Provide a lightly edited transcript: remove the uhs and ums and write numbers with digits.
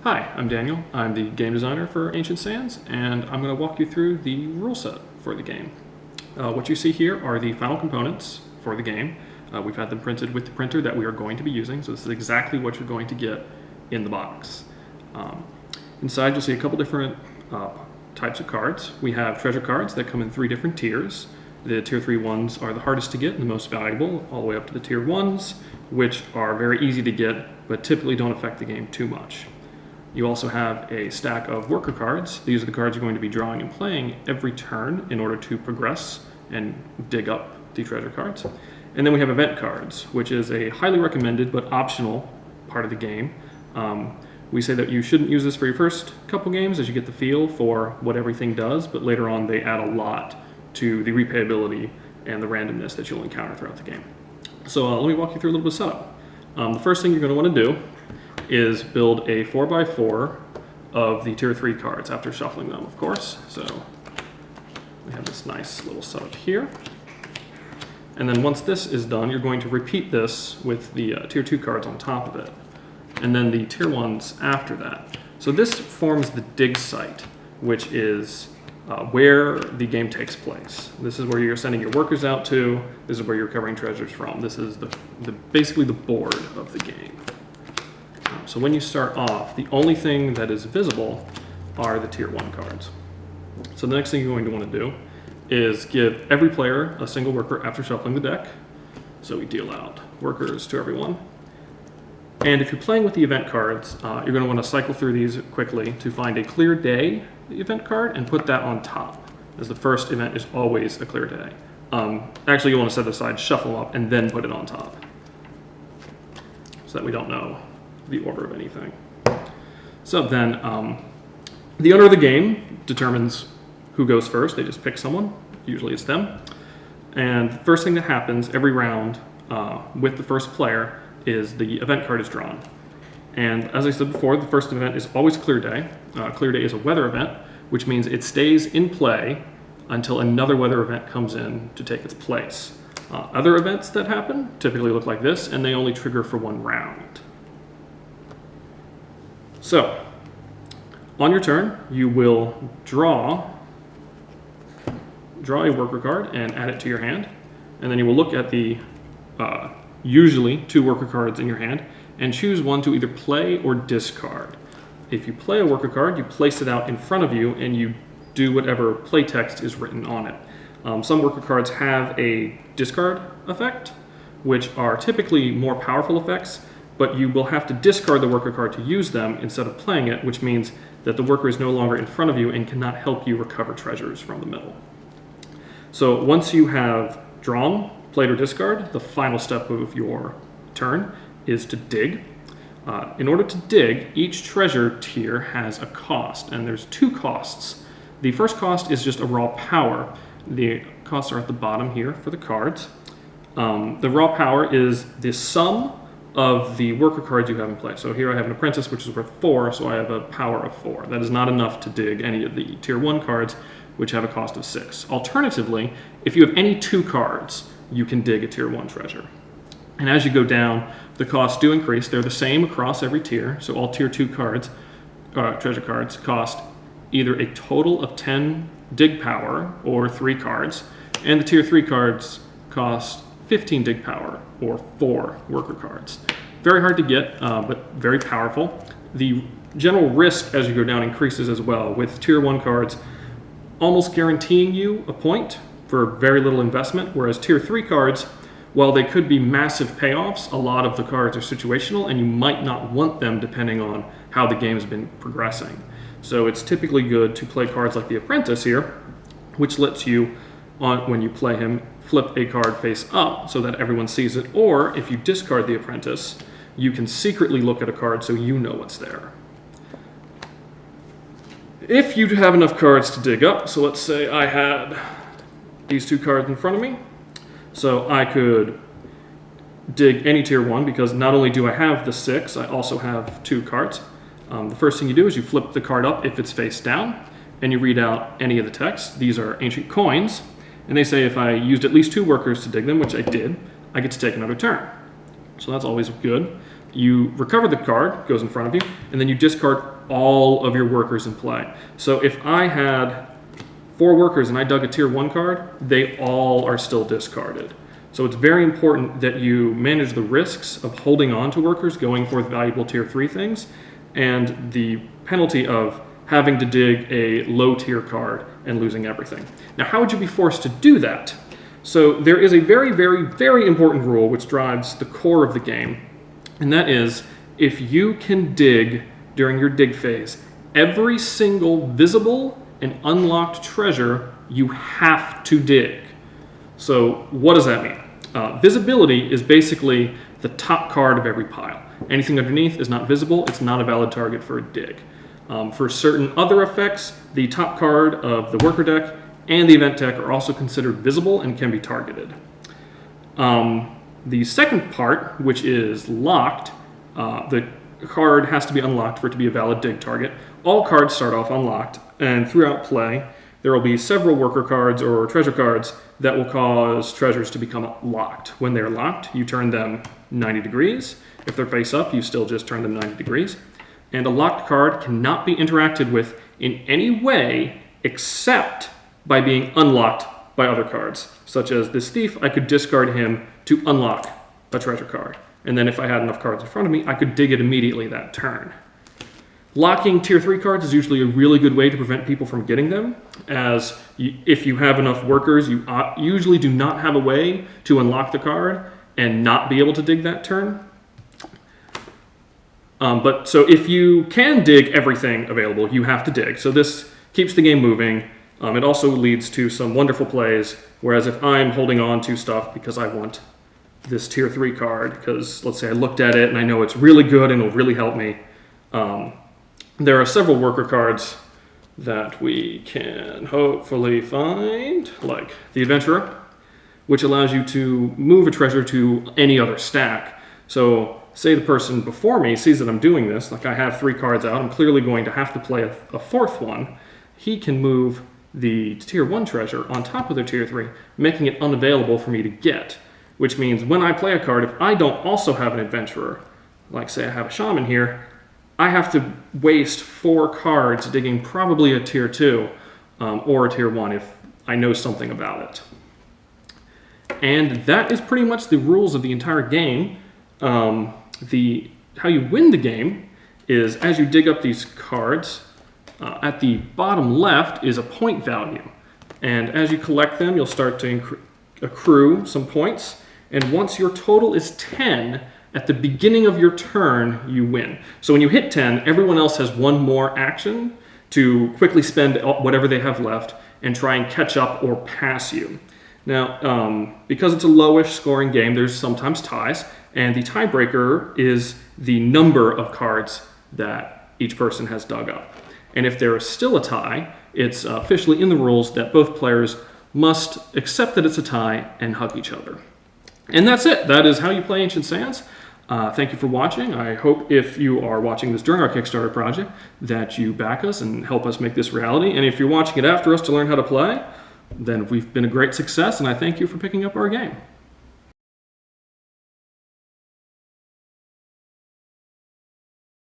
Hi, I'm Daniel. I'm the game designer for Ancient Sands, and I'm going to walk you through the rule set for the game. What you see here are the final components for the game. We've had them printed with the printer that we are going to be using, so this is exactly what you're going to get in the box. Inside you'll see a couple different types of cards. We have treasure cards that come in 3 different tiers. The tier 3 ones are the hardest to get and the most valuable, all the way up to the tier 1s, which are very easy to get, but typically don't affect the game too much. You also have a stack of worker cards. These are the cards you're going to be drawing and playing every turn in order to progress and dig up the treasure cards. And then we have event cards, which is a highly recommended but optional part of the game. We say that you shouldn't use this for your first couple games as you get the feel for what everything does, but later on they add a lot to the replayability and the randomness that you'll encounter throughout the game. So let me walk you through a little bit of setup. The first thing you're going to want to do is build a 4x4 of the tier 3 cards after shuffling them, of course. So we have this nice little setup here. And then once this is done, you're going to repeat this with the tier 2 cards on top of it. And then the tier 1s after that. So this forms the dig site, which is where the game takes place. This is where you're sending your workers out to. This is where you're recovering treasures from. This is basically the board of the game. So when you start off, the only thing that is visible are the tier 1 cards. So the next thing you're going to want to do is give every player a single worker after shuffling the deck. So we deal out workers to everyone. And if you're playing with the event cards, you're going to want to cycle through these quickly to find a clear day event card and put that on top, as the first event is always a clear day. Actually, you want to set it aside, shuffle up, and then put it on top, so that we don't know the order of anything. So then, the owner of the game determines who goes first. They just pick someone. Usually it's them. And the first thing that happens every round with the first player is the event card is drawn. And as I said before, the first event is always clear day. Clear day is a weather event, which means it stays in play until another weather event comes in to take its place. Other events that happen typically look like this, and they only trigger for 1 round. So, on your turn, you will draw a worker card and add it to your hand, and then you will look at the usually 2 worker cards in your hand and choose one to either play or discard. If you play a worker card, you place it out in front of you and you do whatever play text is written on it. Some worker cards have a discard effect, which are typically more powerful effects, but you will have to discard the worker card to use them instead of playing it, which means that the worker is no longer in front of you and cannot help you recover treasures from the middle. So once you have drawn, played, or discard, the final step of your turn is to dig. In order to dig, each treasure tier has a cost, and there's 2 costs. The first cost is just a raw power. The costs are at the bottom here for the cards. The raw power is the sum of the worker cards you have in play. So here I have an apprentice, which is worth 4, so I have a power of 4. That is not enough to dig any of the tier 1 cards, which have a cost of 6. Alternatively, if you have any 2 cards, you can dig a tier 1 treasure. And as you go down, the costs do increase. They're the same across every tier, so all tier 2 cards, treasure cards, cost either a total of 10 dig power or 3 cards, and the tier 3 cards cost 15 dig power or 4 worker cards. Very hard to get, but very powerful. The general risk as you go down increases as well, with tier 1 cards almost guaranteeing you a point for very little investment, whereas tier 3 cards, while they could be massive payoffs, a lot of the cards are situational and you might not want them depending on how the game's been progressing. So it's typically good to play cards like the Apprentice here, which lets you, when you play him, flip a card face up so that everyone sees it, or if you discard the Apprentice, you can secretly look at a card so you know what's there. If you have enough cards to dig up, so let's say I had these 2 cards in front of me, so I could dig any tier 1 because not only do I have the 6, I also have 2 cards. The first thing you do is you flip the card up if it's face down, and you read out any of the text. These are ancient coins, and they say if I used at least 2 workers to dig them, which I did, I get to take another turn. So that's always good. you recover the card, goes in front of you, and then you discard all of your workers in play. So if I had 4 workers and I dug a tier 1 card, they all are still discarded. So it's very important that you manage the risks of holding on to workers, going for the valuable tier 3 things, and the penalty of having to dig a low tier card and losing everything. Now, how would you be forced to do that? So there is a very, very, very important rule which drives the core of the game, and that is if you can dig during your dig phase, every single visible and unlocked treasure you have to dig. So what does that mean? Visibility is basically the top card of every pile. Anything underneath is not visible, it's not a valid target for a dig. For certain other effects, the top card of the worker deck and the event deck are also considered visible and can be targeted. The second part, which is locked, the card has to be unlocked for it to be a valid dig target. All cards start off unlocked, and throughout play, there will be several worker cards or treasure cards that will cause treasures to become locked. When they're locked, you turn them 90 degrees. If they're face up, you still just turn them 90 degrees. And a locked card cannot be interacted with in any way except by being unlocked by other cards, such as this thief. I could discard him to unlock a treasure card. And then if I had enough cards in front of me, I could dig it immediately that turn. Locking tier 3 cards is usually a really good way to prevent people from getting them, as if you have enough workers, you usually do not have a way to unlock the card and not be able to dig that turn. So if you can dig everything available, you have to dig. So this keeps the game moving. It also leads to some wonderful plays, whereas if I'm holding on to stuff because I want this tier 3 card, because let's say I looked at it and I know it's really good and will really help me, there are several worker cards that we can hopefully find, like the Adventurer, which allows you to move a treasure to any other stack. So say the person before me sees that I'm doing this, like I have 3 cards out, I'm clearly going to have to play a 4th one. He can move the tier 1 treasure on top of their tier 3, making it unavailable for me to get, which means when I play a card, if I don't also have an Adventurer, like say I have a Shaman here, I have to waste 4 cards digging probably a tier 2 or a tier 1 if I know something about it. And that is pretty much the rules of the entire game. How you win the game is as you dig up these cards, at the bottom left is a point value. And as you collect them, you'll start to accrue some points. And once your total is 10, at the beginning of your turn, you win. So when you hit 10, everyone else has one more action to quickly spend whatever they have left and try and catch up or pass you. Now, because it's a lowish scoring game, there's sometimes ties, and the tiebreaker is the number of cards that each person has dug up. And if there is still a tie, it's officially in the rules that both players must accept that it's a tie and hug each other. And that's it. That is how you play Ancient Sands. Thank you for watching. I hope if you are watching this during our Kickstarter project that you back us and help us make this reality. And if you're watching it after us to learn how to play, then we've been a great success, and I thank you for picking up our game.